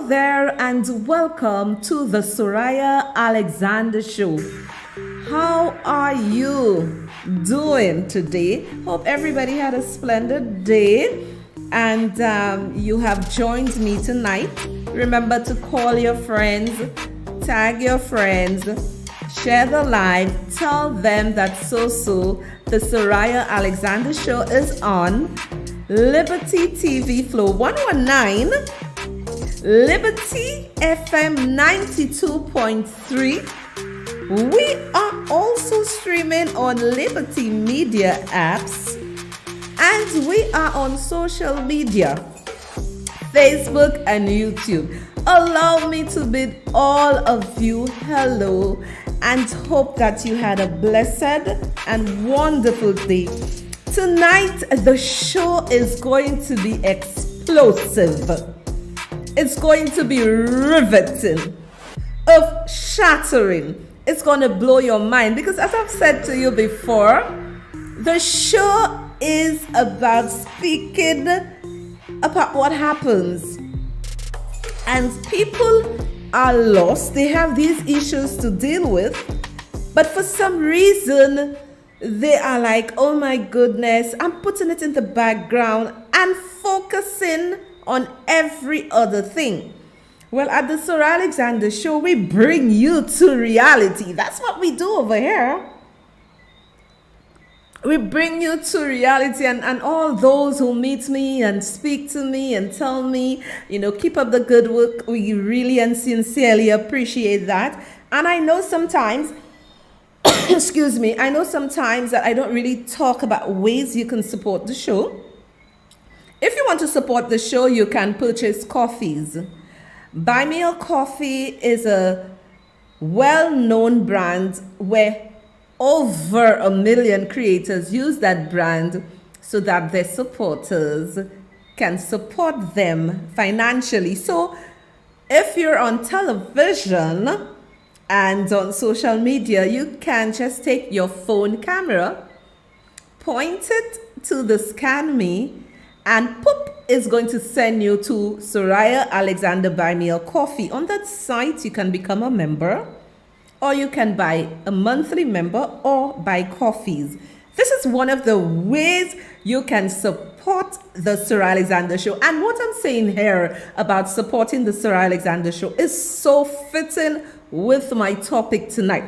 there and welcome to the Sohria Alexander Show. How are you doing today? Hope everybody had a splendid day and you have joined me tonight. Remember to call your friends, tag your friends, share the live, tell them that the Sohria Alexander Show is on Liberty TV Flow 119, Liberty FM 92.3. We are also streaming on Liberty Media apps, and we are on social media, Facebook and YouTube. Allow me to bid all of you hello and hope that you had a blessed and wonderful day. Tonight, the show is going to be explosive. It's going to be riveting, earth-shattering. It's going to blow your mind because, as I've said to you before, the show is about speaking about what happens. And people are lost. They have these issues to deal with. But for some reason, they are like, oh my goodness, I'm putting it in the background and focusing on every other thing. Well, at the Sohria Alexander Show, we bring you to reality. That's what we do over here. We bring you to reality, and all those who meet me and speak to me and tell me, keep up the good work. We really and sincerely appreciate that. And I know sometimes, I know sometimes that I don't really talk about ways you can support the show. If you want to support the show, you can purchase coffees. Buy Me a Coffee is a well-known brand where over 1 million creators use that brand so that their supporters can support them financially. So if you're on television and on social media, you can just take your phone camera, point it to the Scan Me, and Poop is going to send you to Sohria Alexander Buy Me a Coffee. On that site, you can become a member, or you can buy a monthly member or buy coffees. This is one of the ways you can support the Sohria Alexander Show. And what I'm saying here about supporting the Sohria Alexander Show is so fitting with my topic tonight.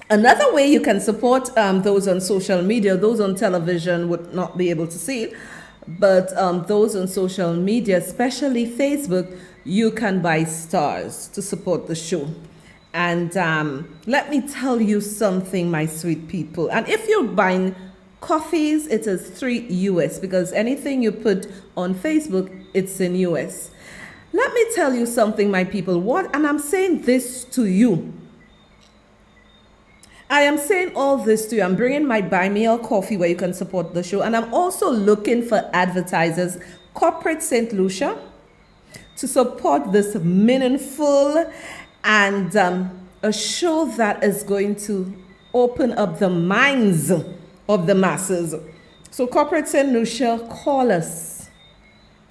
Another way you can support those on social media, those on television would not be able to see it, but those on social media, especially Facebook, you can buy stars to support the show. And let me tell you something, my sweet people. And if you're buying coffees, it is $3 US, because anything you put on Facebook, it's in US. Let me tell you something, my people. And I'm saying this to you. I am saying all this to you. I'm bringing my Buy Me a Coffee where you can support the show. And I'm also looking for advertisers, corporate St. Lucia, to support this meaningful and a show that is going to open up the minds of the masses. So corporate St. Lucia, call us,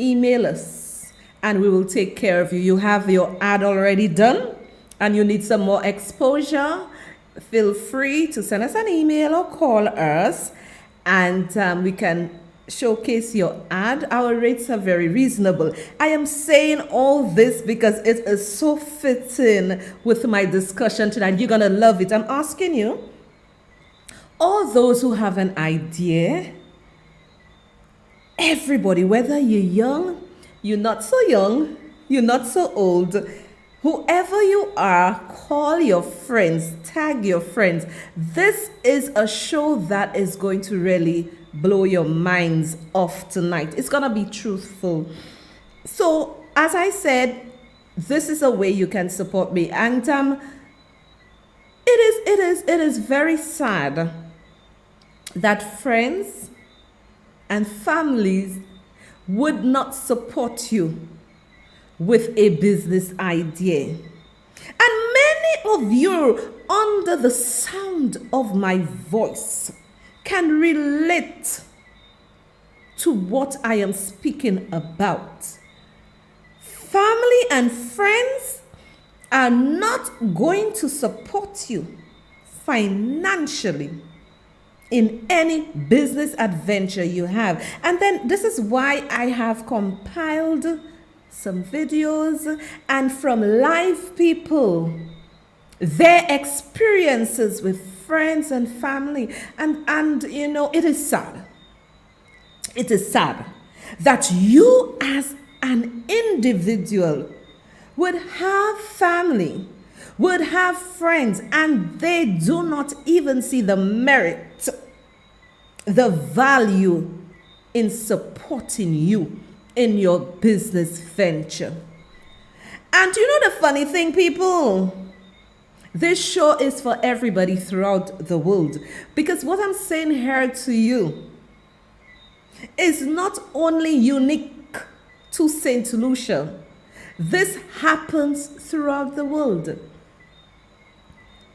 email us, and we will take care of you. You have your ad already done and you need some more exposure. Feel free to send us an email or call us, and we can showcase your ad. Our rates are very reasonable. I am saying all this because it is so fitting with my discussion tonight. You're going to love it. I'm asking you, all those who have an idea, everybody, whether you're young, you're not so young, you're not so old, whoever you are, call your friends, tag your friends. This is a show that is going to really blow your minds off tonight. It's going to be truthful. So, as I said, this is a way you can support me. And it is very sad that friends and families would not support you with a business idea. And many of you, under the sound of my voice, can relate to what I am speaking about. family and friends are not going to support you financially in any business adventure you have. And then this is why I have compiled some videos and from live people, their experiences with friends and family. And you know, it is sad. It is sad that you as an individual would have family, would have friends, and they do not even see the merit, the value in supporting you in your business venture. And you know the funny thing, people? This show is for everybody throughout the world. Because what I'm saying here to you is not only unique to St. Lucia. This happens throughout the world.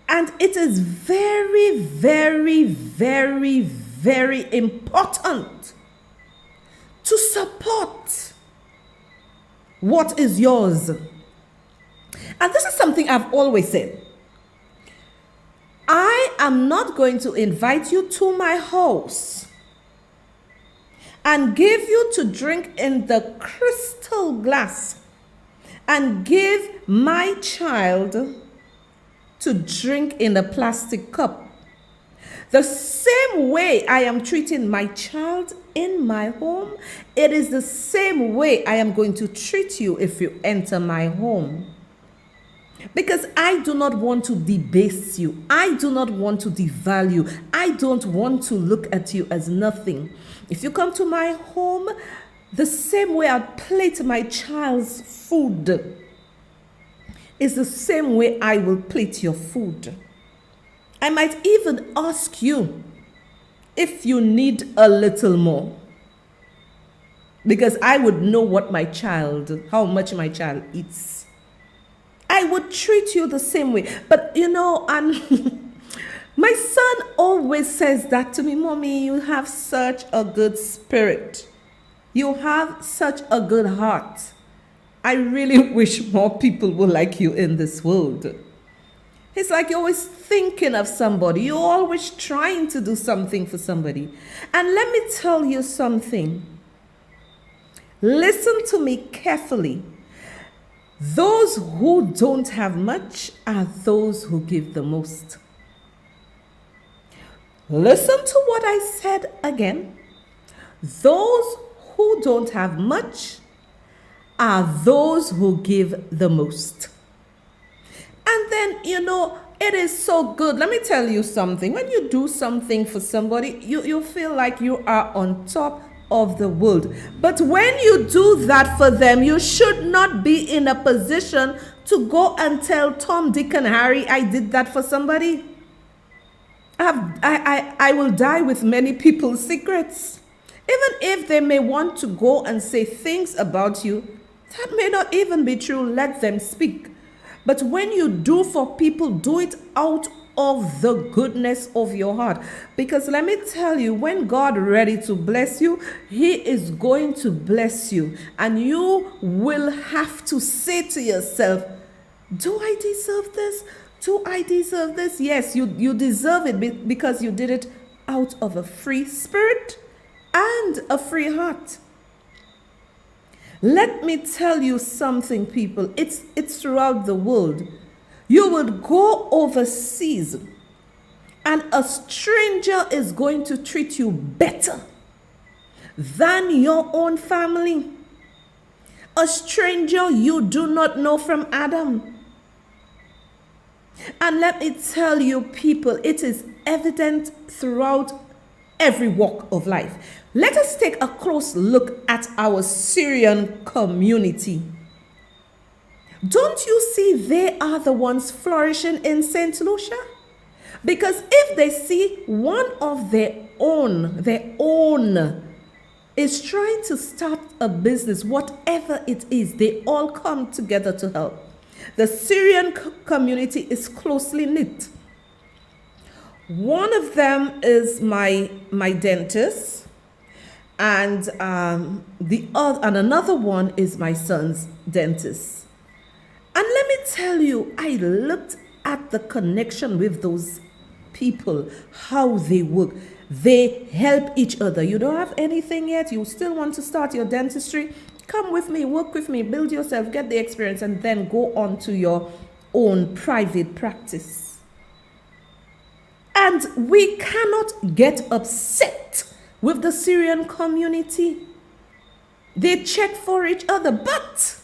And it is very, very, very, very important to support what is yours. And this is something I've always said. I am not going to invite you to my house and give you to drink in the crystal glass and give my child to drink in a plastic cup. The same way I am treating my child in my home, it is the same way I am going to treat you if you enter my home. Because I do not want to debase you. I do not want to devalue. I don't want to look at you as nothing. If you come to my home, the same way I plate my child's food is the same way I will plate your food. I might even ask you if you need a little more. Because I would know how much my child eats. I would treat you the same way. But you know, and my son always says that to me, Mommy, you have such a good spirit. You have such a good heart. I really wish more people were like you in this world. It's like you're always thinking of somebody. You're always trying to do something for somebody. And let me tell you something. Listen to me carefully. Those who don't have much are those who give the most. Listen to what I said again. Those who don't have much are those who give the most. And then, you know, it is so good. Let me tell you something. When you do something for somebody, you feel like you are on top of the world. But when you do that for them, you should not be in a position to go and tell Tom, Dick, and Harry, I did that for somebody. I will die with many people's secrets. Even if they may want to go and say things about you, that may not even be true. Let them speak. But when you do for people, do it out of the goodness of your heart. Because let me tell you, when God is ready to bless you, He is going to bless you. And you will have to say to yourself, do I deserve this? Do I deserve this? Yes, you deserve it because you did it out of a free spirit and a free heart. Let me tell you something, people. It's throughout the world. You would go overseas and a stranger is going to treat you better than your own family. A stranger you do not know from Adam. And let me tell you, people, it is evident throughout every walk of life. Let us take a close look at our Syrian community. Don't you see they are the ones flourishing in St. Lucia? Because if they see one of their own is trying to start a business, whatever it is, they all come together to help. The Syrian community is closely knit. One of them is my dentist, And another one is my son's dentist. And let me tell you, I looked at the connection with those people, how they work. They help each other. You don't have anything yet, you still want to start your dentistry? Come with me, work with me, build yourself, get the experience, and then go on to your own private practice. And we cannot get upset with the Syrian community. They check for each other, but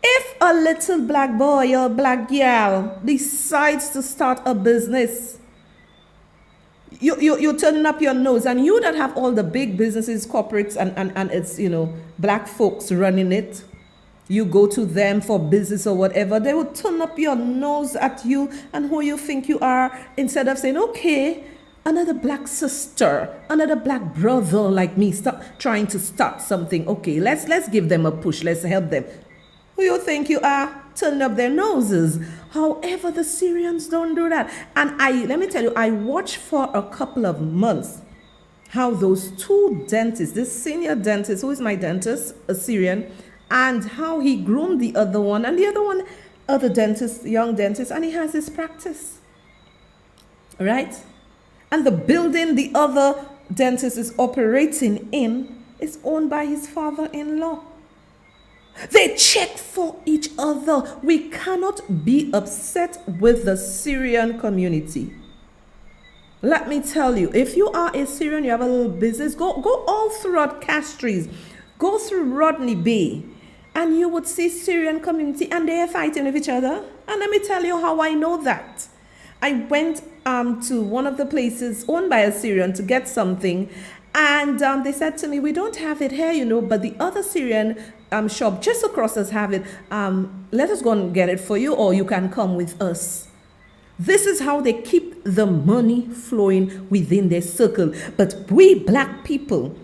if a little black boy or black girl decides to start a business, you're turning up your nose, and you that have all the big businesses, corporates, and it's, black folks running it, you go to them for business or whatever, they will turn up your nose at you and who you think you are, instead of saying, okay, another black sister, another black brother like me, stop trying to start something. Okay, let's give them a push, let's help them. Who you think you are? Turn up their noses. However, the Syrians don't do that. And let me tell you, I watched for a couple of months how those two dentists, this senior dentist, who is my dentist, a Syrian, and how he groomed the other one, and the other dentist, young dentist, and he has his practice. Right? And the building the other dentist is operating in is owned by his father-in-law. They check for each other. We cannot be upset with the Syrian community. Let me tell you, if you are a Syrian, you have a little business, go all throughout Castries, go through Rodney Bay, and you would see Syrian community, and they are fighting with each other. And let me tell you how I know that. I went to one of the places owned by a Syrian to get something, and they said to me, we don't have it here, but the other Syrian shop just across us have it. Let us go and get it for you, or you can come with us. This is how they keep the money flowing within their circle. But we black people,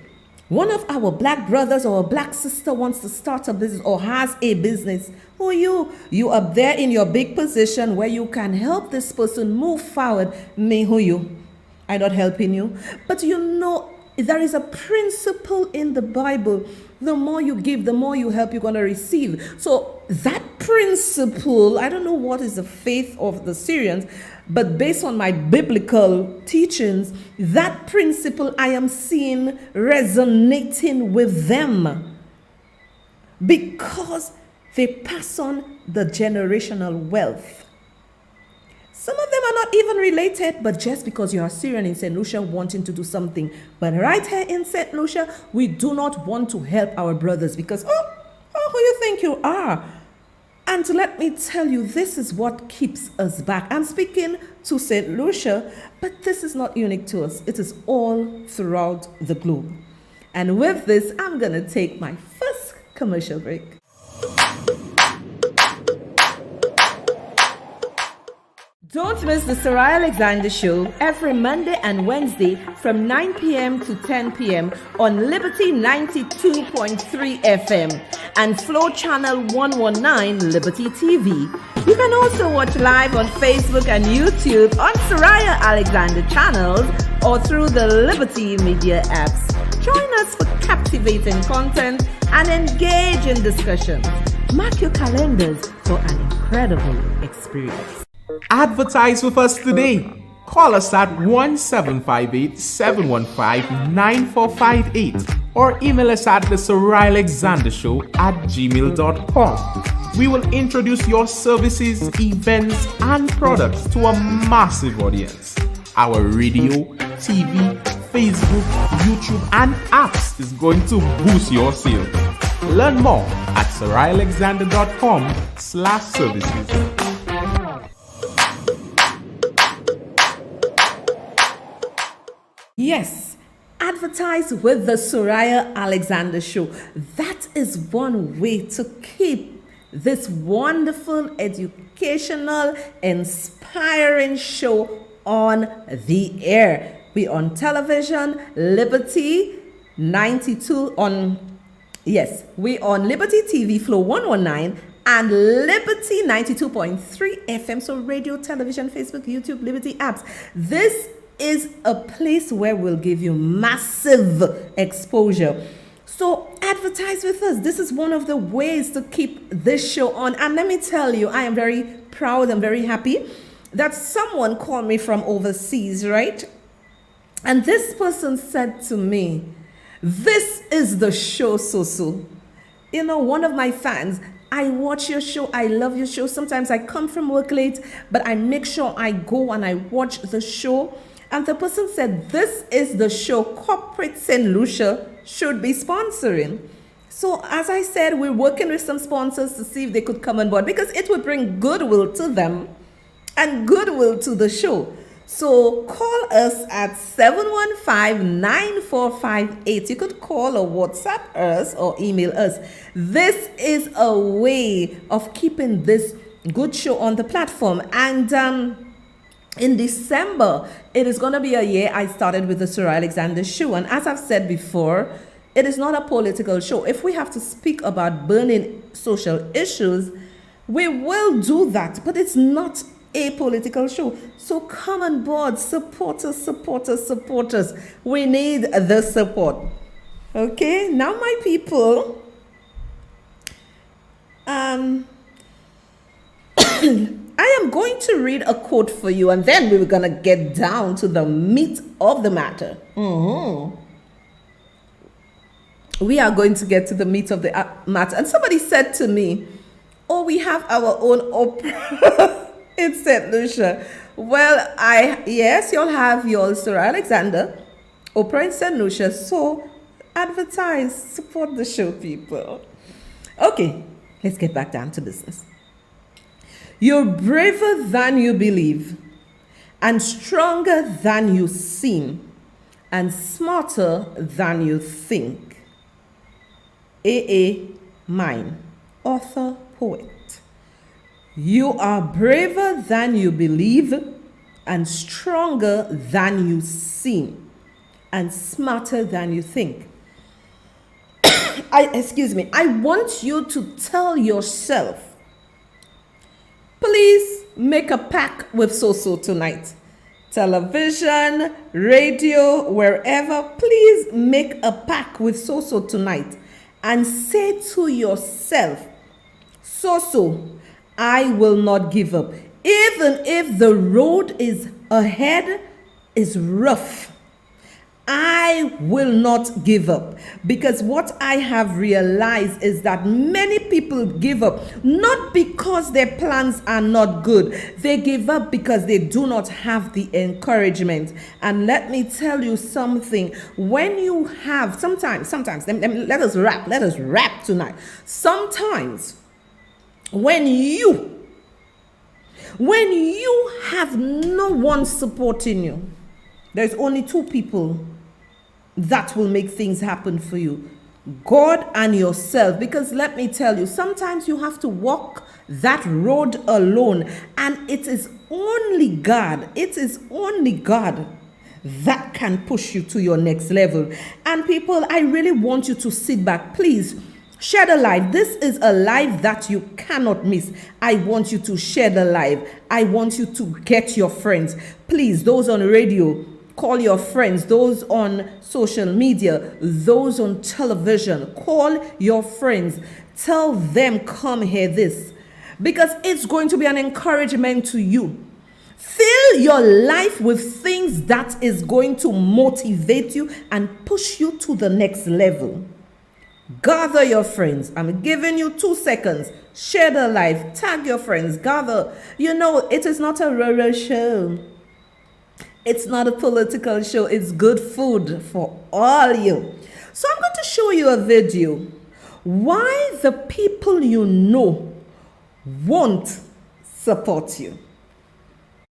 one of our black brothers or a black sister wants to start a business or has a business. Who are you? You up there in your big position where you can help this person move forward. Me, who you? I'm not helping you. But there is a principle in the Bible. The more you give, the more you help, you're going to receive. So that principle, I don't know what is the faith of the Syrians, but based on my biblical teachings, that principle I am seeing resonating with them, because they pass on the generational wealth. Some of them are not even related, but just because you are Syrian in St. Lucia wanting to do something. But right here in St. Lucia, we do not want to help our brothers because, who you think you are? And let me tell you, this is what keeps us back. I'm speaking to St. Lucia, but this is not unique to us. It is all throughout the globe. And with this, I'm going to take my first commercial break. Don't miss the Sohria Alexander Show every Monday and Wednesday from 9 p.m. to 10 p.m. on Liberty 92.3 FM and Flow Channel 119 Liberty TV. You can also watch live on Facebook and YouTube on Sohria Alexander channels or through the Liberty Media apps. Join us for captivating content and engage in discussions. Mark your calendars for an incredible experience. Advertise with us today. Call us at 1758-715-9458 or email us at the Sohria Alexander Show at gmail.com. We will introduce your services, events, and products to a massive audience. Our radio, TV, Facebook, YouTube, and apps is going to boost your sales. Learn more at sohriaalexander.com/services. Yes, advertise with the Sohria Alexander Show. That is one way to keep this wonderful, educational, inspiring show on the air. We're on television, Liberty 92 we're on Liberty TV Flow 119 and Liberty 92.3 FM. So radio, television, Facebook, YouTube, Liberty apps. This is a place where we'll give you massive exposure. So advertise with us. This is one of the ways to keep this show on. And let me tell you, I am very proud and very happy that someone called me from overseas, right? And this person said to me, "This is the show, Soso. You know, one of my fans, I watch your show. I love your show. Sometimes I come from work late, but I make sure I go and I watch the show." And the person said, "This is the show Corporate St. Lucia should be sponsoring." So as I said, we're working with some sponsors to see if they could come on board, because it would bring goodwill to them and goodwill to the show. So call us at 715-9458. You could call or WhatsApp us or email us. This is a way of keeping this good show on the platform. And in December, it is going to be a year I started with the Sohria Alexander Show. And as I've said before, it is not a political show. If we have to speak about burning social issues, we will do that. But it's not a political show. So come on board, support us, support us, support us. We need the support. Okay, now my people, I am going to read a quote for you, and then we're going to get down to the meat of the matter. We are going to get to the meat of the matter. And somebody said to me, "Oh, we have our own Oprah in St. Lucia." Well, yes, you'll have your Sohria Alexander, Oprah in St. Lucia. So advertise, support the show, people. Okay, let's get back down to business. You're braver than you believe, and stronger than you seem, and smarter than you think. A.A. Mine, author, poet. You are braver than you believe, and stronger than you seem, and smarter than you think. I want you to tell yourself, please make a pact with Soso tonight. Television, radio, wherever, please make a pact with Soso tonight and say to yourself, "Soso, I will not give up. Even if the road ahead is rough, I will not give up." Because what I have realized is that many people give up not because their plans are not good. They give up because they do not have the encouragement. And let me tell you something. When you have, sometimes, let us rap tonight. Sometimes, when you have no one supporting you, there's only two people that will make things happen for you: God and yourself. Because let me tell you, sometimes you have to walk that road alone, and it is only God that can push you to your next level. And people, I really want you to sit back. Please share the live. This is a live that you cannot miss. I want you to share the live. I want you to get your friends. Please, those on radio, call your friends. Those on social media, those on television, call your friends. Tell them, come hear this. Because it's going to be an encouragement to you. Fill your life with things that is going to motivate you and push you to the next level. Gather your friends. I'm giving you 2 seconds. Share the live. Tag your friends. Gather. You know, it is not a rural show. It's not a political show. It's good food for all you. So I'm going to show you a video. Why the people you know won't support you.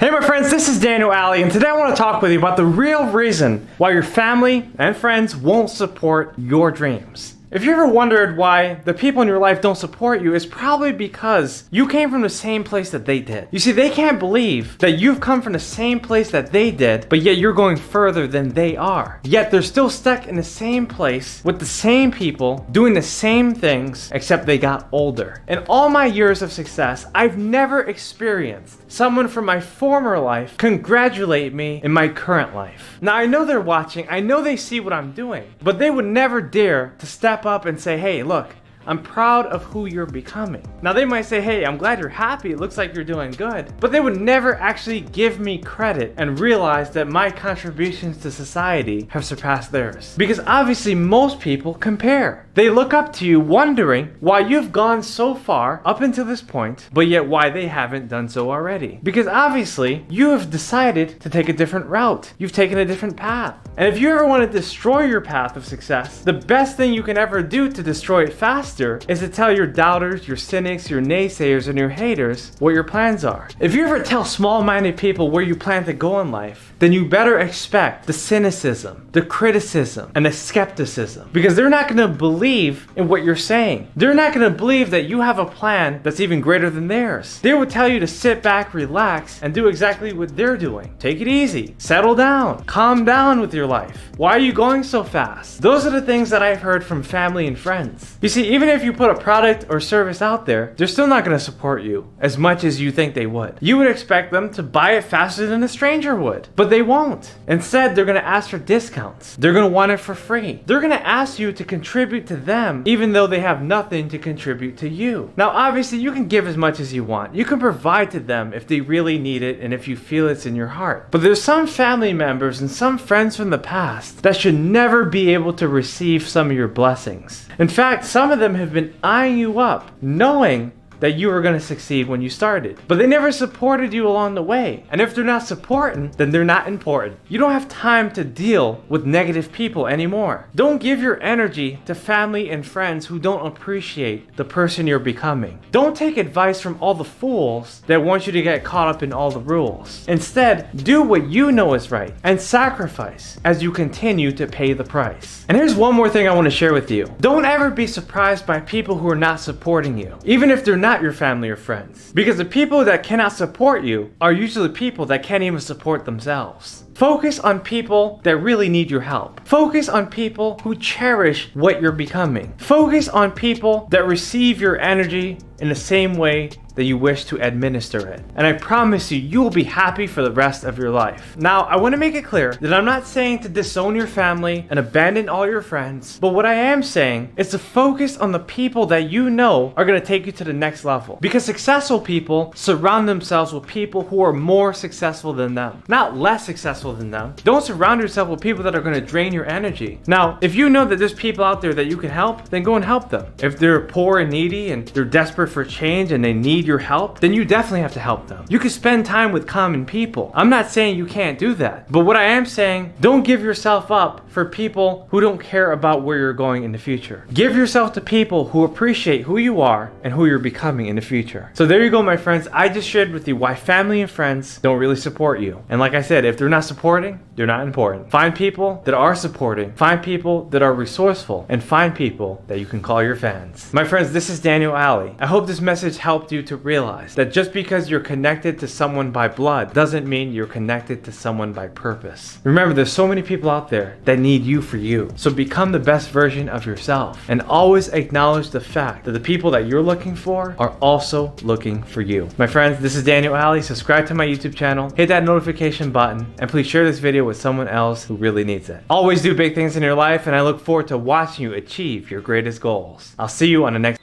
Hey my friends, this is Daniel Alley, and today I want to talk with you about the real reason why your family and friends won't support your dreams. If you ever wondered why the people in your life don't support you, it's probably because you came from the same place that they did. You see, they can't believe that you've come from the same place that they did, but yet you're going further than they are. Yet they're still stuck in the same place with the same people doing the same things, except they got older. In all my years of success, I've never experienced someone from my former life congratulate me in my current life. Now I know they're watching, I know they see what I'm doing, but they would never dare to step up and say, hey, look, I'm proud of who you're becoming. Now they might say, hey, I'm glad you're happy, it looks like you're doing good, but they would never actually give me credit and realize that my contributions to society have surpassed theirs. Because obviously most people compare. They look up to you wondering why you've gone so far up until this point, but yet why they haven't done so already. Because obviously you have decided to take a different route. You've taken a different path. And if you ever want to destroy your path of success, the best thing you can ever do to destroy it faster is to tell your doubters, your cynics, your naysayers, and your haters what your plans are. If you ever tell small-minded people where you plan to go in life, then you better expect the cynicism, the criticism, and the skepticism. Because they're not going to believe in what you're saying. They're not going to believe that you have a plan that's even greater than theirs. They would tell you to sit back, relax, and do exactly what they're doing. Take it easy. Settle down. Calm down with your life. Why are you going so fast? Those are the things that I've heard from family and friends. You see, even if you put a product or service out there, they're still not going to support you as much as you think they would. You would expect them to buy it faster than a stranger would, but they won't. Instead, they're going to ask for discounts. They're going to want it for free. They're going to ask you to contribute to them even though they have nothing to contribute to you. Now, obviously, you can give as much as you want. You can provide to them if they really need it and if you feel it's in your heart. But there's some family members and some friends from the past that should never be able to receive some of your blessings. In fact, some of them have been eyeing you up, knowing that you were going to succeed when you started. But they never supported you along the way. And if they're not supporting, then they're not important. You don't have time to deal with negative people anymore. Don't give your energy to family and friends who don't appreciate the person you're becoming. Don't take advice from all the fools that want you to get caught up in all the rules. Instead, do what you know is right and sacrifice as you continue to pay the price. And here's one more thing I want to share with you. Don't ever be surprised by people who are not supporting you, even if they're not your family or friends. Because the people that cannot support you are usually people that can't even support themselves. Focus on people that really need your help. Focus on people who cherish what you're becoming. Focus on people that receive your energy in the same way that you wish to administer it. And I promise you will be happy for the rest of your life. Now, I want to make it clear that I'm not saying to disown your family and abandon all your friends, but what I am saying is to focus on the people that you know are going to take you to the next level. Because successful people surround themselves with people who are more successful than them, not less successful than them. Don't surround yourself with people that are going to drain your energy. Now, if you know that there's people out there that you can help, then go and help them. If they're poor and needy and they're desperate for change and they need your help, then you definitely have to help them. You can spend time with common people. I'm not saying you can't do that, but what I am saying, don't give yourself up for people who don't care about where you're going in the future. Give yourself to people who appreciate who you are and who you're becoming in the future. So there you go, my friends. I just shared with you why family and friends don't really support you. And like I said, if they're not supporting, they're not important. Find people that are supporting, find people that are resourceful, and find people that you can call your fans. My friends, this is Daniel Alley. I hope this message helped you to realize that just because you're connected to someone by blood doesn't mean you're connected to someone by purpose. Remember, there's so many people out there that need you for you. So become the best version of yourself and always acknowledge the fact that the people that you're looking for are also looking for you. My friends, this is Daniel Alley. Subscribe to my YouTube channel, hit that notification button, and please share this video with someone else who really needs it. Always do big things in your life, and I look forward to watching you achieve your greatest goals. I'll see you on the next.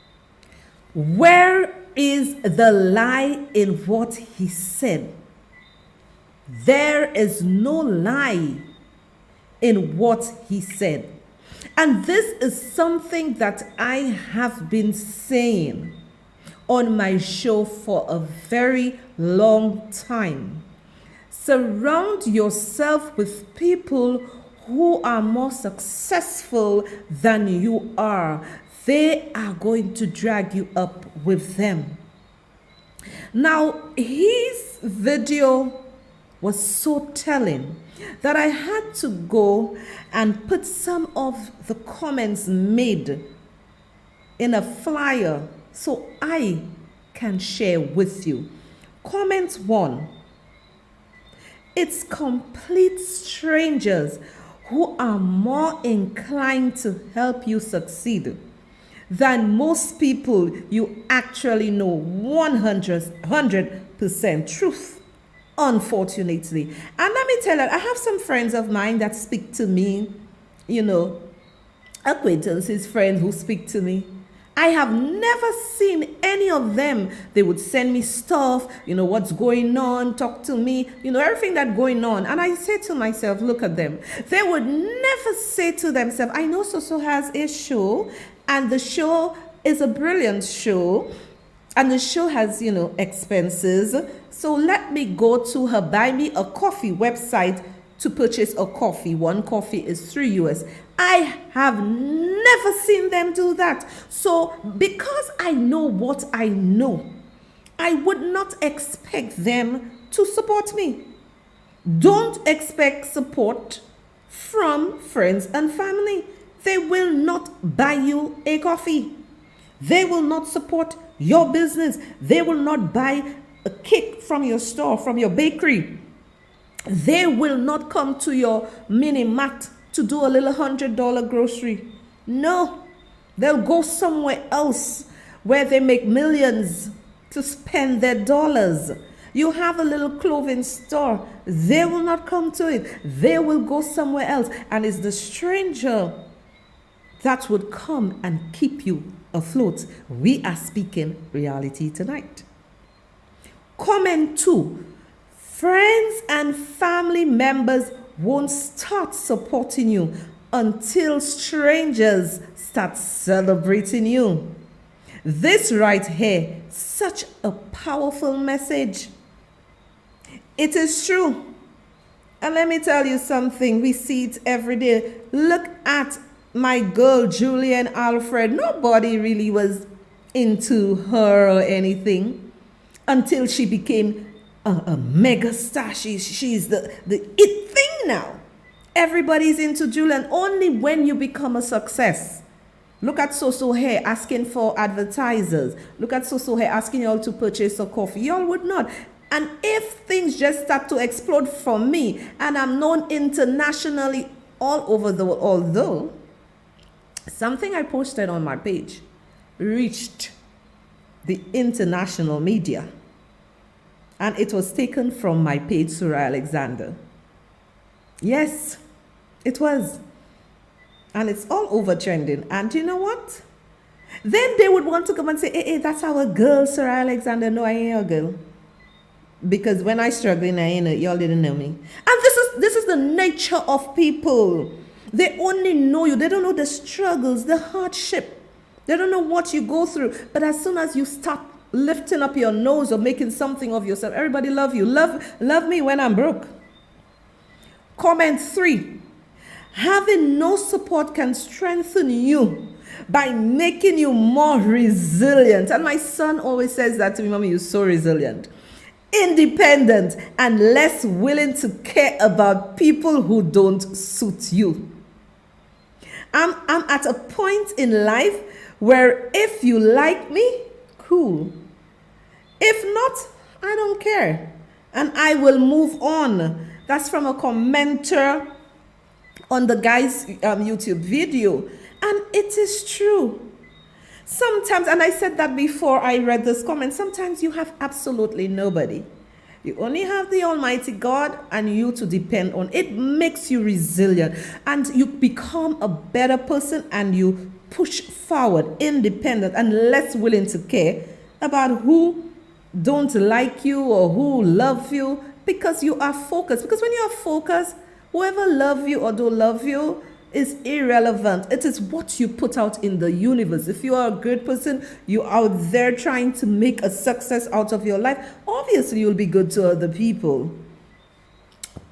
Where is the lie in what he said? There is no lie in what he said. And this is something that I have been saying on my show for a very long time. Surround yourself with people who are more successful than you are. They are going to drag you up with them. Now, his video was so telling that I had to go and put some of the comments made in a flyer so I can share with you. Comment 1. It's complete strangers who are more inclined to help you succeed than most people you actually know. 100% truth, unfortunately. And let me tell you, I have some friends of mine that speak to me, acquaintances, friends who speak to me. I have never seen any of them. They would send me stuff, what's going on, talk to me, everything that's going on. And I say to myself, look at them. They would never say to themselves, I know so has a show, and the show is a brilliant show, and the show has, expenses. So let me go to her Buy Me a Coffee website to purchase a coffee. One coffee is $3. I have never seen them do that. So because I know what I know, I would not expect them to support me. Don't expect support from friends and family. They will not buy you a coffee. They will not support your business. They will not buy a cake from your store, from your bakery. They will not come to your mini mart to do a little $100 grocery. No, they'll go somewhere else where they make millions to spend their dollars. You have a little clothing store. They will not come to it. They will go somewhere else. And it's the stranger that would come and keep you afloat. We are speaking reality tonight. Comment 2. Friends and family members won't start supporting you until strangers start celebrating you. This right here, such a powerful message. It is true. And let me tell you something, we see it every day. Look at my girl, Julian Alfred. Nobody really was into her or anything until she became a mega star. She's the it thing now. Everybody's into Julian. Only when you become a success. Look at Sohria asking for advertisers. Look at Sohria asking y'all to purchase a coffee. Y'all would not. And if things just start to explode for me, and I'm known internationally all over the world, although something I posted on my page reached the international media. And it was taken from my page, Sohria Alexander. Yes, it was. And it's all over trending. And you know what? Then they would want to come and say, hey, that's our girl, Sohria Alexander. No, I ain't your girl. Because when I struggling, y'all didn't know me. And this is the nature of people. They only know you. They don't know the struggles, the hardship. They don't know what you go through. But as soon as you start lifting up your nose or making something of yourself, everybody love you. Love me when I'm broke. Comment 3. Having no support can strengthen you by making you more resilient. And my son always says that to me, Mommy, you're so resilient. Independent and less willing to care about people who don't suit you. I'm at a point in life where if you like me, cool. If not, I don't care. And I will move on. That's from a commenter on the guy's YouTube video. And it is true. Sometimes, and I said that before I read this comment, sometimes you have absolutely nobody. You only have the Almighty God and you to depend on. It makes you resilient and you become a better person and you push forward, independent and less willing to care about who don't like you or who love you, because you are focused. Because when you are focused, whoever love you or don't love you is irrelevant. It is what you put out in the universe. If you are a good person, you're out there trying to make a success out of your life, obviously you'll be good to other people.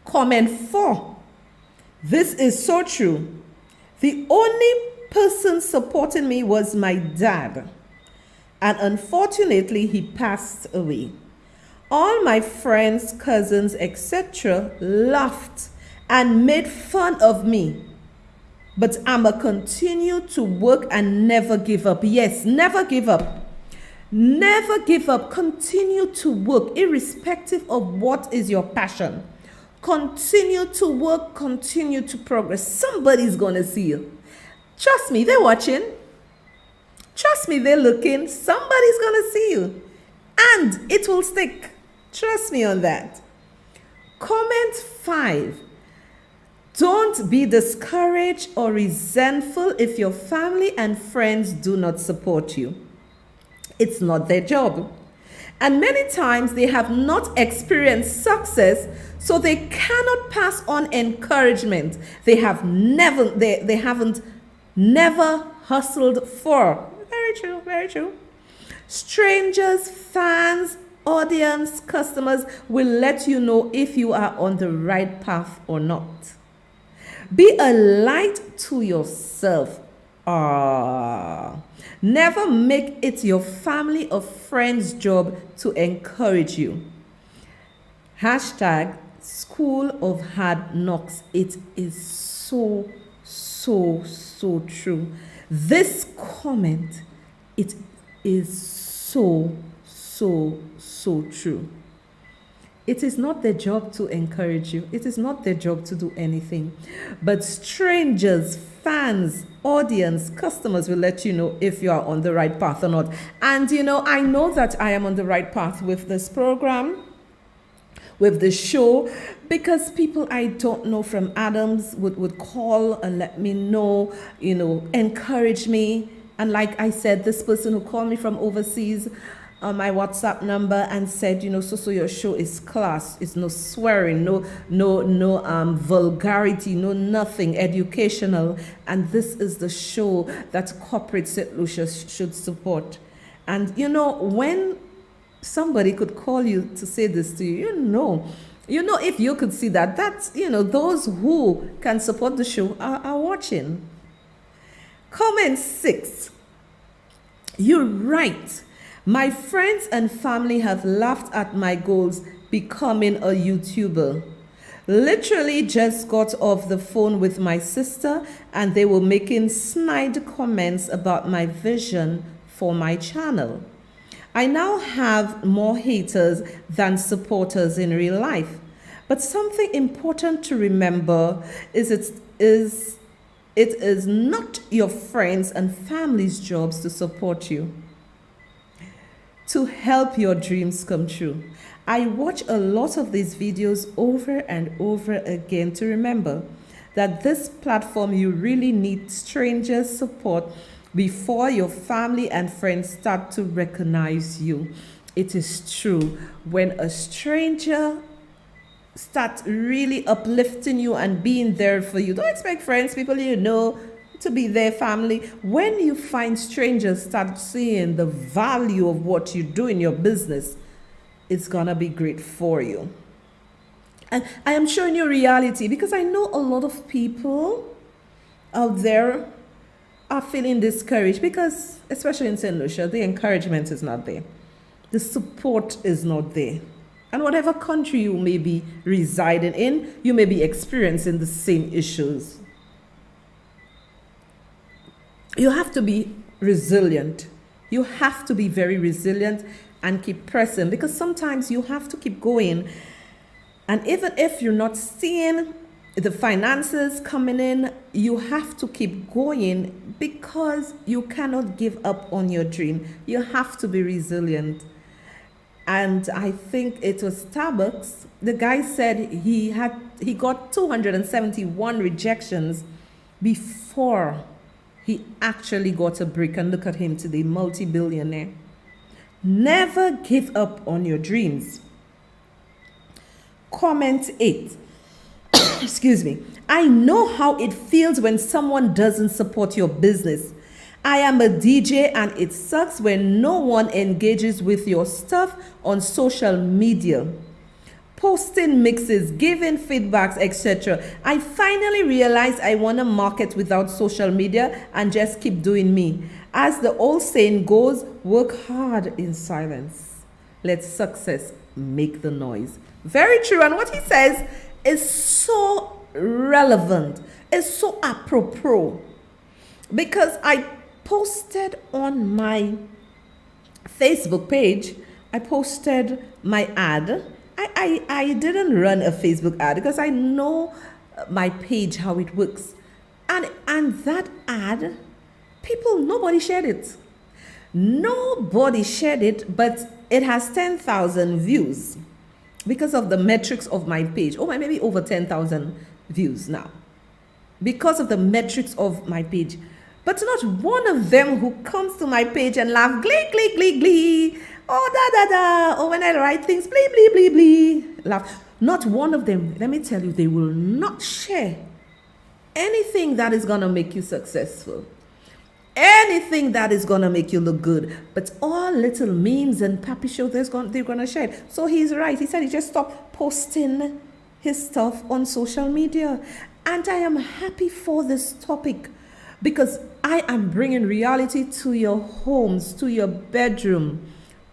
Comment 4. This is so true. The only person supporting me was my dad. And unfortunately, he passed away. All my friends, cousins, etc. laughed and made fun of me. but I'ma continue to work and never give up. Yes, never give up. Never give up. Continue to work, irrespective of what is your passion. Continue to work, continue to progress. Somebody's gonna see you. Trust me, they're watching. Trust me, they're looking. Somebody's gonna see you. And it will stick. Trust me on that. Comment 5. Don't be discouraged or resentful if your family and friends do not support you. It's not their job. And many times they have not experienced success, so they cannot pass on encouragement they haven't never hustled for. Very true, very true. Strangers, fans, audience, customers will let you know if you are on the right path or not. Be a light to yourself. Never make it your family or friends' job to encourage you. Hashtag School of Hard Knocks. It is so true. This comment, it is so true. It is not their job to encourage you. It is not their job to do anything. But strangers, fans, audience, customers will let you know if you are on the right path or not. And I know that I am on the right path with this program, with the show, because people I don't know from Adams would call and let me know, encourage me. And like I said, this person who called me from overseas on my WhatsApp number and said, so your show is class. It's no swearing, no vulgarity, no nothing, educational. And this is the show that corporate St. Lucia should support. And when somebody could call you to say this to you, if you could see that's, those who can support the show are watching. Comment 6. You're right. My friends and family have laughed at my goals becoming a YouTuber. Literally just got off the phone with my sister and they were making snide comments about my vision for my channel. I now have more haters than supporters in real life. But something important to remember is it is not your friends and family's jobs to support you, to help your dreams come true. I watch a lot of these videos over and over again to remember that this platform, you really need strangers' support before your family and friends start to recognize you. It is true. When a stranger starts really uplifting you and being there for you, don't expect friends, people to be their family. When you find strangers start seeing the value of what you do in your business, it's gonna be great for you. And I am showing you reality because I know a lot of people out there are feeling discouraged because, especially in St. Lucia, the encouragement is not there. The support is not there. And whatever country you may be residing in, you may be experiencing the same issues. You have to be resilient. You have to be very resilient and keep pressing, because sometimes you have to keep going. And even if you're not seeing the finances coming in, you have to keep going because you cannot give up on your dream. You have to be resilient. And I think it was Starbucks. The guy said he got 271 rejections before he actually got a break. And look at him today, multi-billionaire. Never give up on your dreams. Comment 8. Excuse me. I know how it feels when someone doesn't support your business. I am a DJ and it sucks when no one engages with your stuff on social media. Posting mixes, giving feedbacks, etc. I finally realized I want to market without social media and just keep doing me. As the old saying goes, work hard in silence. Let success make the noise. Very true. And what he says is so relevant. is so apropos because I posted on my Facebook page, I posted my ad. I didn't run a Facebook ad because I know my page, how it works. And that ad, nobody shared it. Nobody shared it, but it has 10,000 views because of the metrics of my page. Oh, maybe over 10,000 views now because of the metrics of my page. But not one of them who comes to my page and laugh, glee, glee, glee, glee. Oh, da, da, da. Oh, when I write things, blee, blee, blee, blee. Laugh. Not one of them. Let me tell you, they will not share anything that is going to make you successful. Anything that is going to make you look good. But all little memes and pappy show, they're going to share it. So he's right. He said he just stopped posting his stuff on social media. And I am happy for this topic because I am bringing reality to your homes, to your bedroom,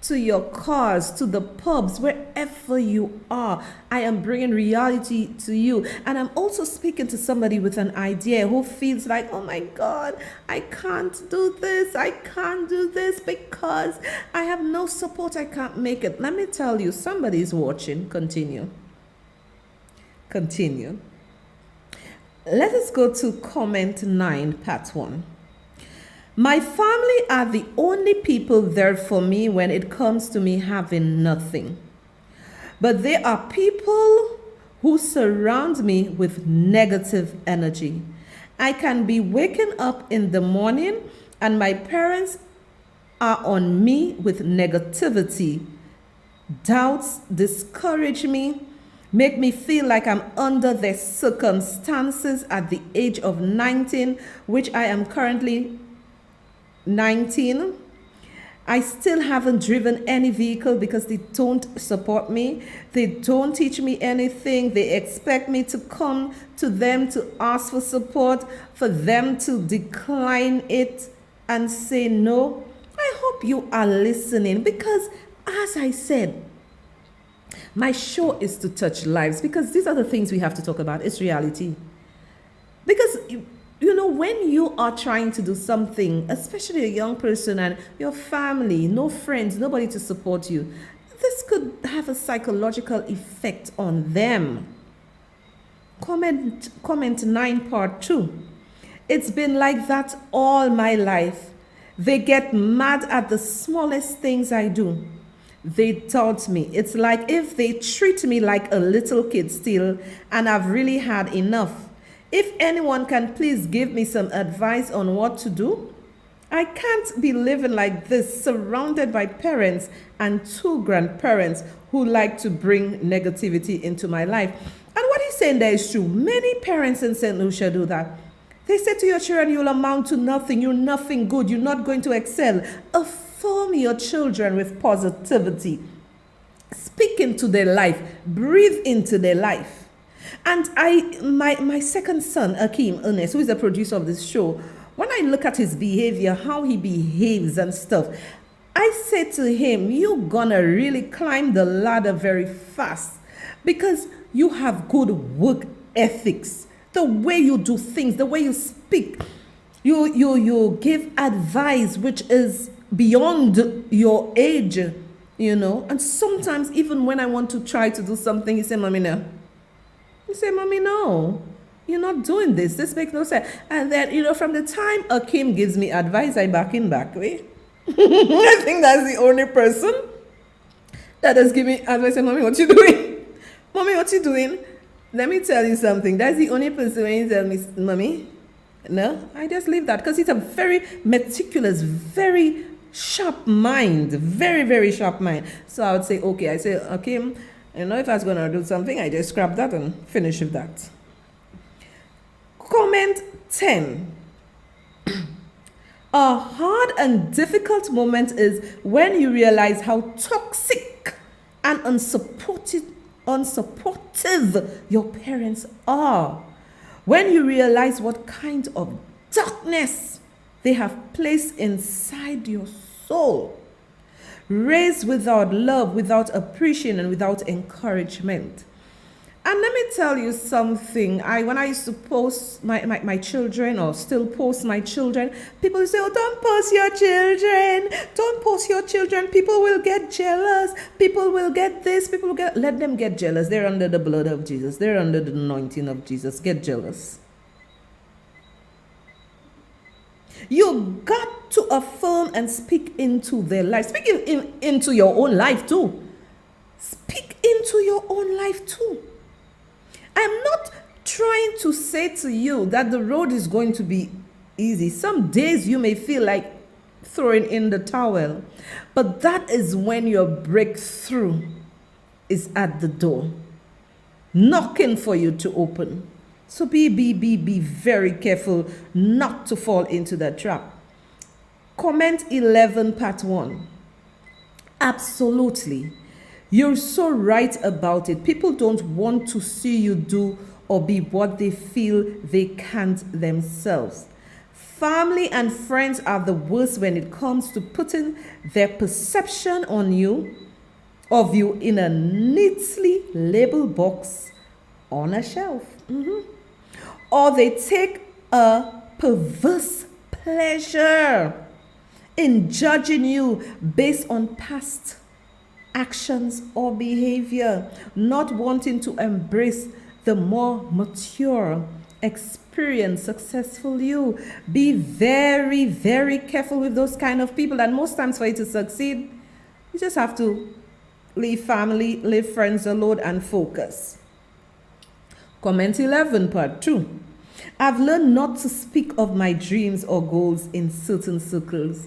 to your cars, to the pubs, wherever you are. I am bringing reality to you. And I'm also speaking to somebody with an idea who feels like, oh my God, I can't do this. I can't do this because I have no support. I can't make it. Let me tell you, somebody's watching. Continue. Let us go to comment 9, part 1. My family are the only people there for me when it comes to me having nothing. But there are people who surround me with negative energy. I can be waking up in the morning and my parents are on me with negativity. Doubts discourage me, make me feel like I'm under their circumstances at the age of 19, which I am currently 19. I still haven't driven any vehicle because they don't support me. They don't teach me anything. They expect me to come to them to ask for support, for them to decline it and say no. I hope you are listening because, as I said, my show is to touch lives because these are the things we have to talk about. It's reality. Because you know, when you are trying to do something, especially a young person and your family, no friends, nobody to support you, this could have a psychological effect on them. Comment 9, part 2. It's been like that all my life. They get mad at the smallest things I do. They doubt me. It's like if they treat me like a little kid still, and I've really had enough. If anyone can please give me some advice on what to do. I can't be living like this, surrounded by parents and 2 grandparents who like to bring negativity into my life. And what he's saying there is true. Many parents in St. Lucia do that. They say to your children, you'll amount to nothing, you're nothing good, you're not going to excel. Affirm your children with positivity. Speak into their life, breathe into their life. And my second son, Akeem Ernest, who is the producer of this show, when I look at his behavior, how he behaves and stuff, I say to him, you're gonna really climb the ladder very fast because you have good work ethics. The way you do things, the way you speak, you give advice which is beyond your age, you know. And sometimes even when I want to try to do something, he say, Mommy, no. You say, Mommy, no, you're not doing this. This makes no sense. And then, you know, from the time Akeem gives me advice, I back him back. Wait. I think that's the only person that has given me advice. Say, Mommy, what you doing? Mommy, what you doing? Let me tell you something. That's the only person when you tell me, Mommy, no, I just leave that because he's a very meticulous, very sharp mind, very, very sharp mind. So I would say, okay, I say, Akeem, you know, if I was going to do something, I just scrap that and finish with that. Comment 10. A hard and difficult moment is when you realize how toxic and unsupportive your parents are. When you realize what kind of darkness they have placed inside your soul. Raised without love, without appreciation, and without encouragement. And let me tell you something. When I used to post my children, or still post my children, people say, oh, don't post your children. Don't post your children. People will get jealous. People will get this. People will get... Let them get jealous. They're under the blood of Jesus. They're under the anointing of Jesus. Get jealous. You got to affirm and speak into their life. Speak into your own life too. Speak into your own life too. I'm not trying to say to you that the road is going to be easy. Some days you may feel like throwing in the towel, but that is when your breakthrough is at the door, knocking for you to open. So be very careful not to fall into that trap. Comment 11, part 1. Absolutely. You're so right about it. People don't want to see you do or be what they feel they can't themselves. Family and friends are the worst when it comes to putting their perception of you in a neatly labeled box on a shelf. Or they take a perverse pleasure in judging you based on past actions or behavior, not wanting to embrace the more mature, experienced, successful you. Be very, very careful with those kind of people. And most times for you to succeed, you just have to leave family, leave friends alone and focus. Comment 11, part 2. I've learned not to speak of my dreams or goals in certain circles.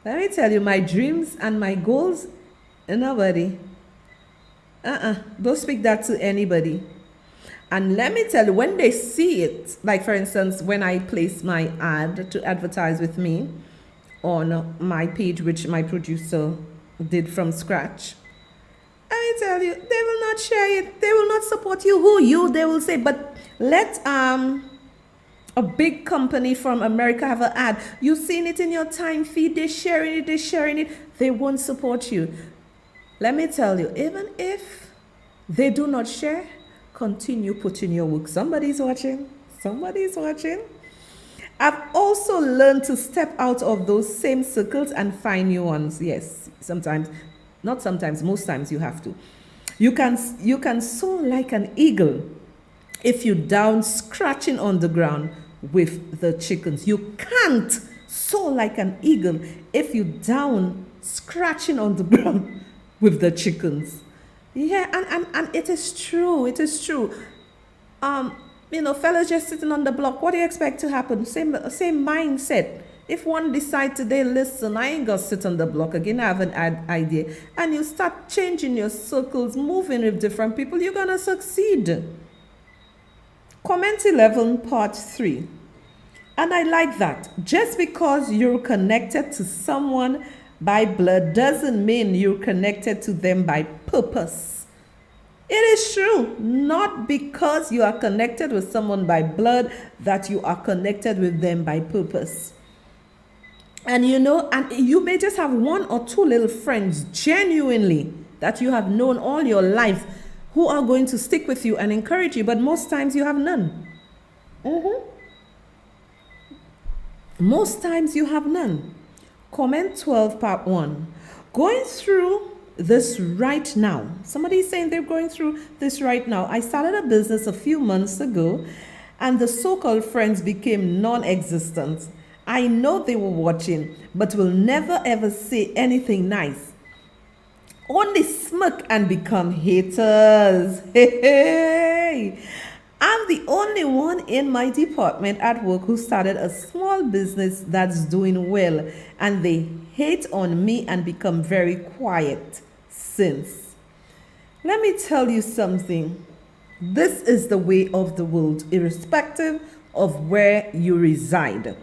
Let me tell you, my dreams and my goals, nobody. Don't speak that to anybody. And let me tell you, when they see it, like for instance, when I place my ad to advertise with me on my page, which my producer did from scratch, let me tell you, they will not share it. They will not support you. Who you? They will say, but let a big company from America have an ad. You've seen it in your time feed. They're sharing it. They won't support you. Let me tell you, even if they do not share, continue putting your work. Somebody's watching. I've also learned to step out of those same circles and find new ones. Yes, most times you have to. You can soar like an eagle if you down scratching on the ground with the chickens. You can't soar like an eagle if you down scratching on the ground with the chickens. Yeah, and it is true. Fellas just sitting on the block, what do you expect to happen? Same mindset. If one decide today, listen, I ain't gonna sit on the block again, I have an idea, and you start changing your circles, moving with different people, you're gonna succeed. Comment 11, part 3. And I like that. Just because you're connected to someone by blood doesn't mean you're connected to them by purpose. It is true, not because you are connected with someone by blood that you are connected with them by purpose. And you may just have one or two little friends genuinely that you have known all your life who are going to stick with you and encourage you, but most times you have none. Most times you have none. Comment 12, part 1. Going through this right now. Somebody is saying they're going through this right now. I started a business a few months ago, and the so-called friends became non-existent. I know they were watching, but will never ever say anything nice. Only smirk and become haters. Hey. I'm the only one in my department at work who started a small business that's doing well, and they hate on me and become very quiet since. Let me tell you something. This is the way of the world, irrespective of where you reside.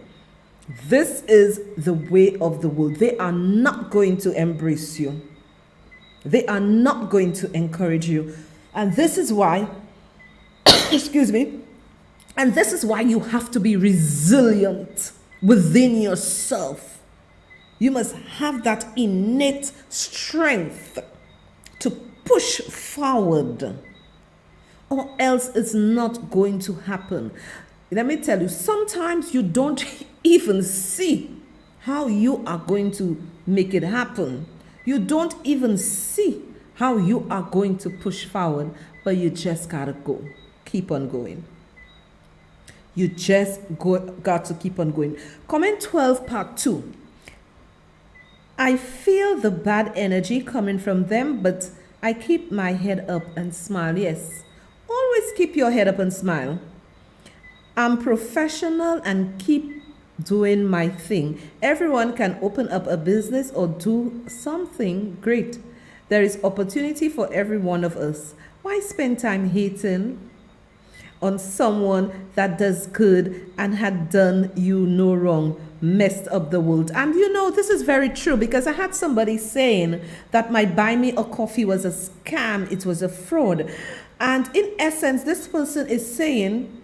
This is the way of the world. They are not going to embrace you. They are not going to encourage you. And this is why, excuse me, and this is why you have to be resilient within yourself. You must have that innate strength to push forward. or else it's not going to happen. Let me tell you, sometimes you don't even see how you are going to make it happen. You don't even see how you are going to push forward, but you just gotta go. Keep on going. You just got to keep on going. Comment 12, part 2. I feel the bad energy coming from them, but I keep my head up and smile. Yes, always keep your head up and smile. I'm professional and keep doing my thing. Everyone can open up a business or do something great. There is opportunity for every one of us. Why spend time hating on someone that does good and had done you no wrong, messed up the world? And you know, this is very true, because I had somebody saying that my buy me a coffee was a scam, it was a fraud. And in essence, this person is saying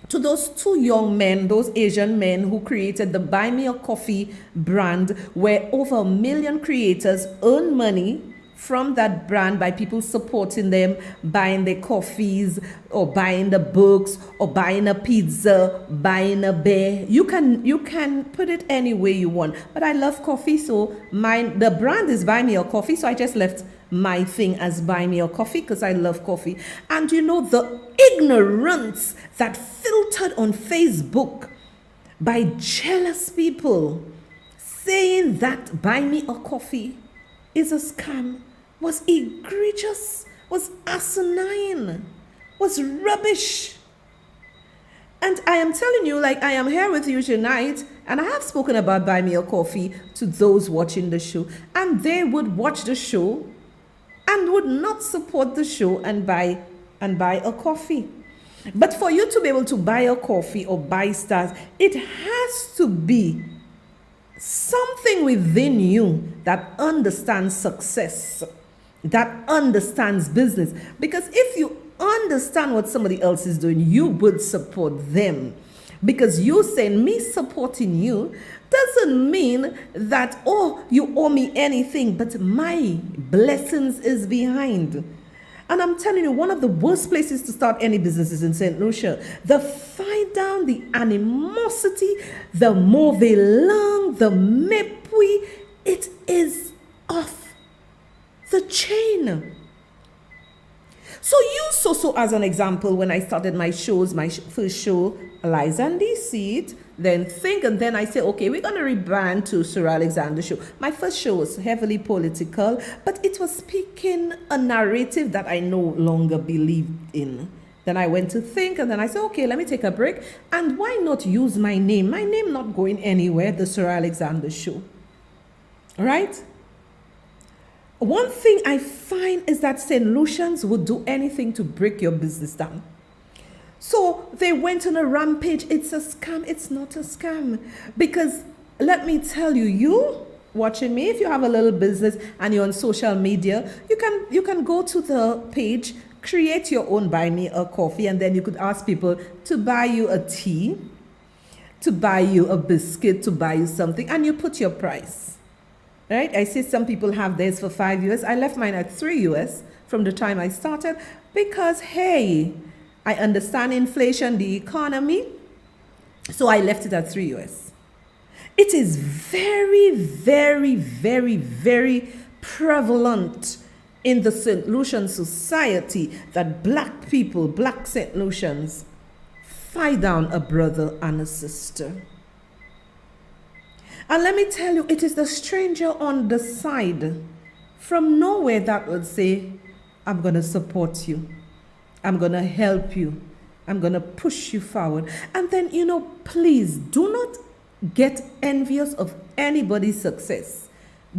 to those two young men, those Asian men who created the Buy Me a Coffee brand, where over 1 million creators earn money from that brand by people supporting them, buying their coffees, or buying the books, or buying a pizza, buying a bear. You can put it any way you want. But I love coffee, so the brand is Buy Me a Coffee, so I just left my thing as Buy Me a Coffee because I love coffee. And you know, the ignorance that filtered on Facebook by jealous people saying that Buy Me a Coffee is a scam was egregious, was asinine, was rubbish. And I am telling you, like, I am here with you tonight, and I have spoken about Buy Me a Coffee to those watching the show, and they would watch the show and would not support the show and buy a coffee. But for you to be able to buy a coffee or buy stars, it has to be something within you that understands success, that understands business. Because if you understand what somebody else is doing, you would support them. Because you saying me supporting you doesn't mean that, oh, you owe me anything, but my blessings is behind. And I'm telling you, one of the worst places to start any business is in St. Lucia. The fight down, the animosity, the mauvais langue, the mépris, it is off the chain. So use so as an example. When I started my shows, my first show, Lies and Deceit, then Think, and then I say, okay, we're going to rebrand to Sohria Alexander Show. My first show was heavily political, but it was speaking a narrative that I no longer believed in. Then I went to Think, and then I said, okay, let me take a break, and why not use my name? My name not going anywhere, the Sohria Alexander Show. All right? One thing I find is that St. Lucians would do anything to break your business down. So they went on a rampage. It's a scam. It's not a scam. Because let me tell you, you watching me, if you have a little business and you're on social media, you can go to the page, create your own Buy Me a Coffee, and then you could ask people to buy you a tea, to buy you a biscuit, to buy you something, and you put your price. Right? I see some people have theirs for $5. I left mine at $3 from the time I started because, hey, I understand inflation, the economy, so I left it at $3. It is very, very, very, very prevalent in the St. Lucian society that black people, black St. Lucians, fight down a brother and a sister. And let me tell you, it is the stranger on the side from nowhere that would say, I'm going to support you. I'm going to help you. I'm going to push you forward. And then, you know, please do not get envious of anybody's success.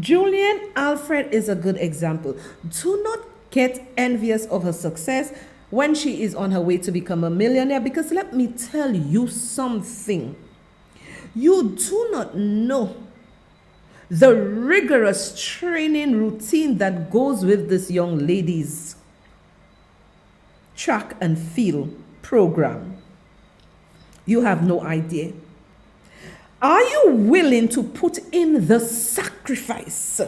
Julian Alfred is a good example. Do not get envious of her success when she is on her way to become a millionaire, because let me tell you something. You do not know the rigorous training routine that goes with this young lady's track and field program. You have no idea. Are you willing to put in the sacrifice?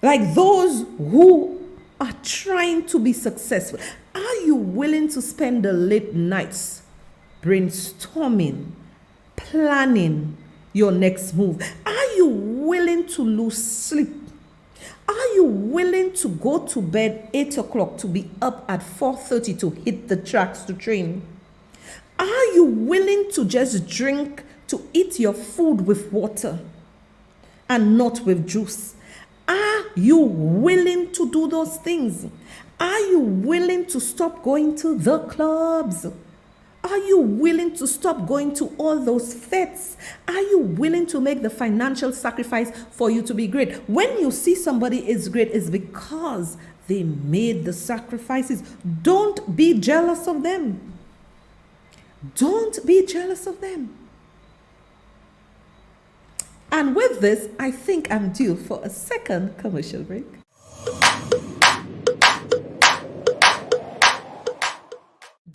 Like those who are trying to be successful? Are you willing to spend the late nights brainstorming, planning your next move? Are you willing to lose sleep? Are you willing to go to bed 8 o'clock to be up at 4:30 to hit the tracks to train? Are you willing to just drink, to eat your food with water and not with juice? Are you willing to do those things? Are you willing to stop going to the clubs? Are you willing to stop going to all those fetes? Are you willing to make the financial sacrifice for you to be great? When you see somebody is great, it's because they made the sacrifices. Don't be jealous of them. Don't be jealous of them. And with this, I think I'm due for a second commercial break.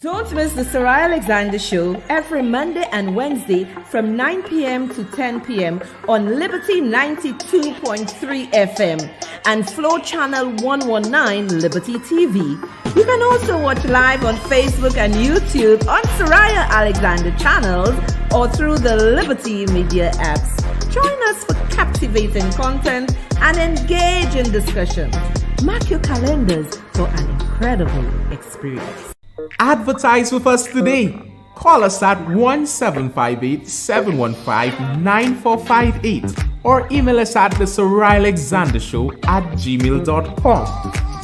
Don't miss the Sohria Alexander Show every Monday and Wednesday from 9 p.m. to 10 p.m. on Liberty 92.3 FM and Flow Channel 119 Liberty TV. You can also watch live on Facebook and YouTube on Sohria Alexander channels or through the Liberty Media apps. Join us for captivating content and engage in discussion. Mark your calendars for an incredible experience. Advertise with us today. Call us at 1758-715-9458 or email us at the Sohria Alexander Show at gmail.com.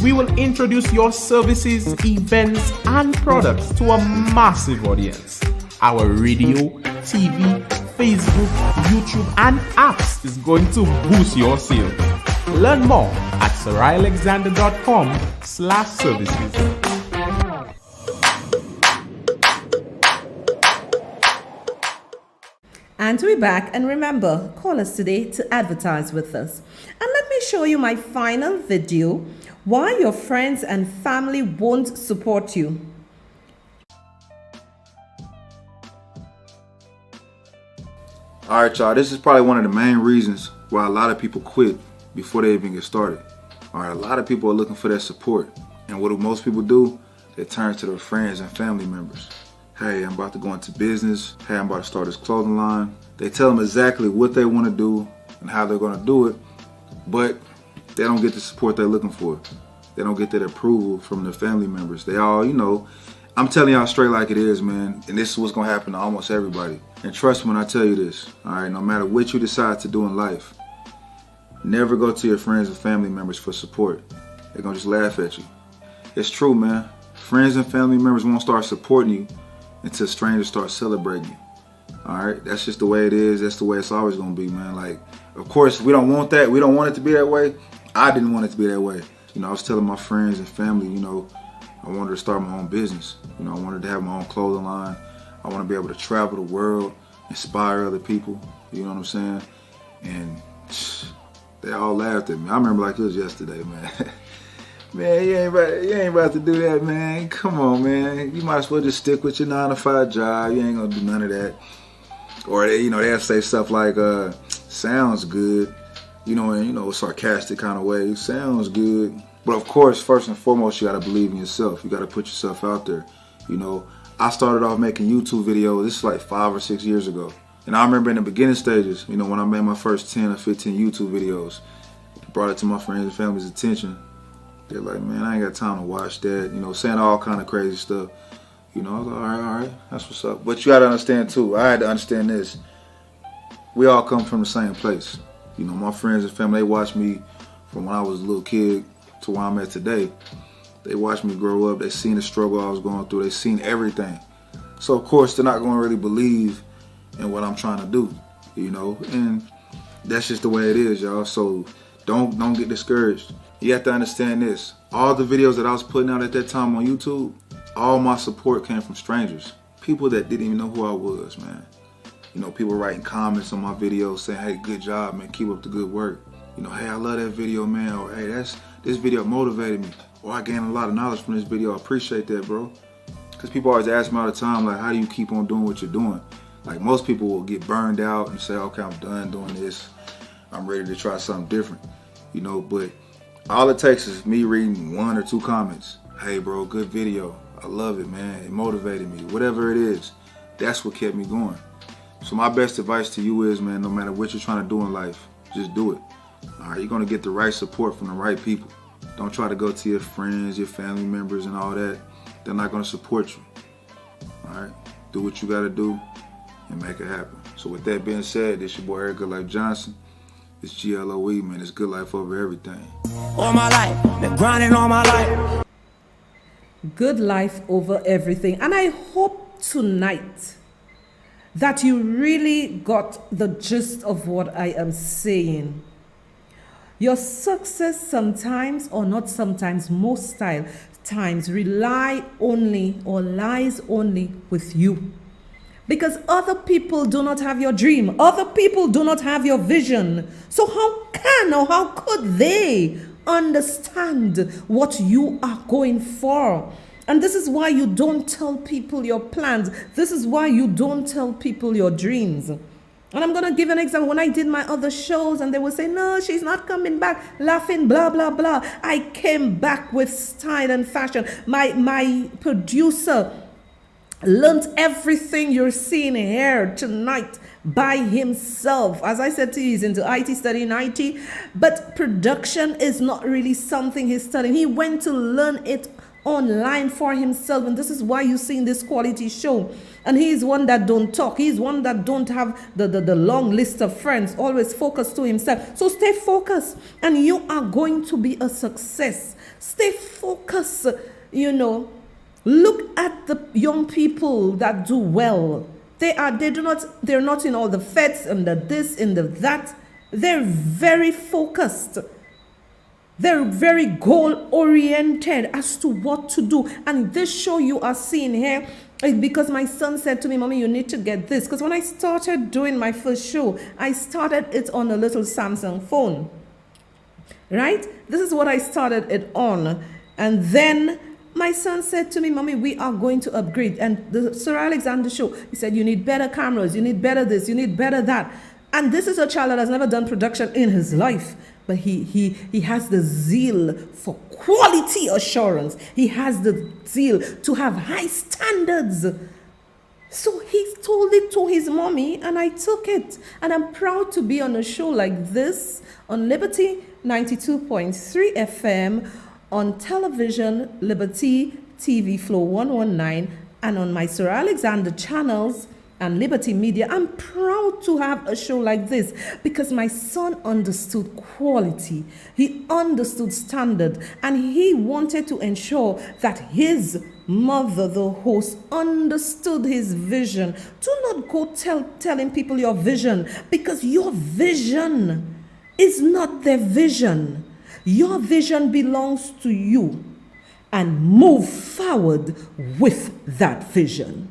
We will introduce your services, events, and products to a massive audience. Our radio, TV, Facebook, YouTube, and apps is going to boost your sales. Learn more at sohriaalexander.com/services. And we're back, and remember, call us today to advertise with us. And let me show you my final video, why your friends and family won't support you. All right, y'all, this is probably one of the main reasons why a lot of people quit before they even get started. All right, a lot of people are looking for that support. And what do most people do? They turn to their friends and family members. Hey, I'm about to go into business. Hey, I'm about to start this clothing line. They tell them exactly what they want to do and how they're going to do it, but they don't get the support they're looking for. They don't get that approval from their family members. They all, I'm telling y'all straight like it is, man. And this is what's going to happen to almost everybody. And trust me when I tell you this, all right, no matter what you decide to do in life, never go to your friends and family members for support. They're going to just laugh at you. It's true, man. Friends and family members won't start supporting you until strangers start celebrating you. All right, that's just the way it is. That's the way it's always gonna be, man. Like, of course, we don't want that. We don't want it to be that way. I didn't want it to be that way. I was telling my friends and family, I wanted to start my own business. I wanted to have my own clothing line. I want to be able to travel the world, inspire other people. You know what I'm saying? And they all laughed at me. I remember like it was yesterday, man. Man, you ain't about to do that, man. Come on, man. You might as well just stick with your 9-to-5 job. You ain't gonna do none of that. Or they'll say stuff like, sounds good, in a sarcastic kind of way. Sounds good. But of course, first and foremost, you gotta believe in yourself. You gotta put yourself out there. I started off making YouTube videos, this is like 5 or 6 years ago. And I remember in the beginning stages, when I made my first 10 or 15 YouTube videos, brought it to my friends and family's attention. They're like, man, I ain't got time to watch that, saying all kind of crazy stuff. I was like, all right, that's what's up. But you gotta understand too, I had to understand this. We all come from the same place. My friends and family, they watched me from when I was a little kid to where I'm at today. They watched me grow up, they seen the struggle I was going through, they seen everything. So of course, they're not gonna really believe in what I'm trying to do, and that's just the way it is, y'all. So don't get discouraged. You have to understand this. All the videos that I was putting out at that time on YouTube, all my support came from strangers. People that didn't even know who I was, man. People writing comments on my videos saying, hey, good job, man. Keep up the good work. Hey, I love that video, man. Or, hey, this video motivated me. Or I gained a lot of knowledge from this video. I appreciate that, bro. Because people always ask me all the time, like, how do you keep on doing what you're doing? Like, most people will get burned out and say, okay, I'm done doing this. I'm ready to try something different. But All it takes is me reading 1 or 2 comments. Hey bro, good video. I love it, man. It motivated me. Whatever it is, that's what kept me going. So my best advice to you is, man, no matter what you're trying to do in life, just do it. All right, you're gonna get the right support from the right people. Don't try to go to your friends, your family members, and all that. They're not gonna support you. All right, do what you gotta do and make it happen. So with that being said, this your boy Eric Good Life Johnson. It's GLOE, man. It's good life over everything. All my life, been grinding all my life. Good life over everything. And I hope tonight that you really got the gist of what I am saying. Your success sometimes, or not sometimes, most times rely only or lies only with you. Because other people do not have your dream. Other people do not have your vision. So how can or how could they understand what you are going for? And this is why you don't tell people your plans. This is why you don't tell people your dreams. And I'm going to give an example. When I did my other shows and they would say, no, she's not coming back, laughing, blah, blah, blah. I came back with style and fashion. My producer learned everything you're seeing here tonight by himself. As I said to you, he's into IT, studying IT, but production is not really something he's studying. He went to learn it online for himself, and this is why you're seeing this quality show. And he's one that don't talk. He's one that don't have the long list of friends, always focused to himself. So stay focused and you are going to be a success. Stay focused, Look at the young people that do well. They're not in all the fets and the this and the that. They're very focused. They're very goal-oriented as to what to do. And this show you are seeing here is because my son said to me, Mommy, you need to get this. Because when I started doing my first show, I started it on a little Samsung phone. Right? This is what I started it on. And then my son said to me, Mommy, we are going to upgrade. And the Sohria Alexander Show, he said, you need better cameras, you need better this, you need better that. And this is a child that has never done production in his life. But he has the zeal for quality assurance. He has the zeal to have high standards. So he told it to his mommy, and I took it. And I'm proud to be on a show like this on Liberty 92.3 FM, on television, Liberty TV Flow 119, and on my Sohria Alexander channels and Liberty Media. I'm proud to have a show like this because my son understood quality. He understood standard, and he wanted to ensure that his mother, the host, understood his vision. Do not go telling people your vision, because your vision is not their vision. Your vision belongs to you, and move forward with that vision.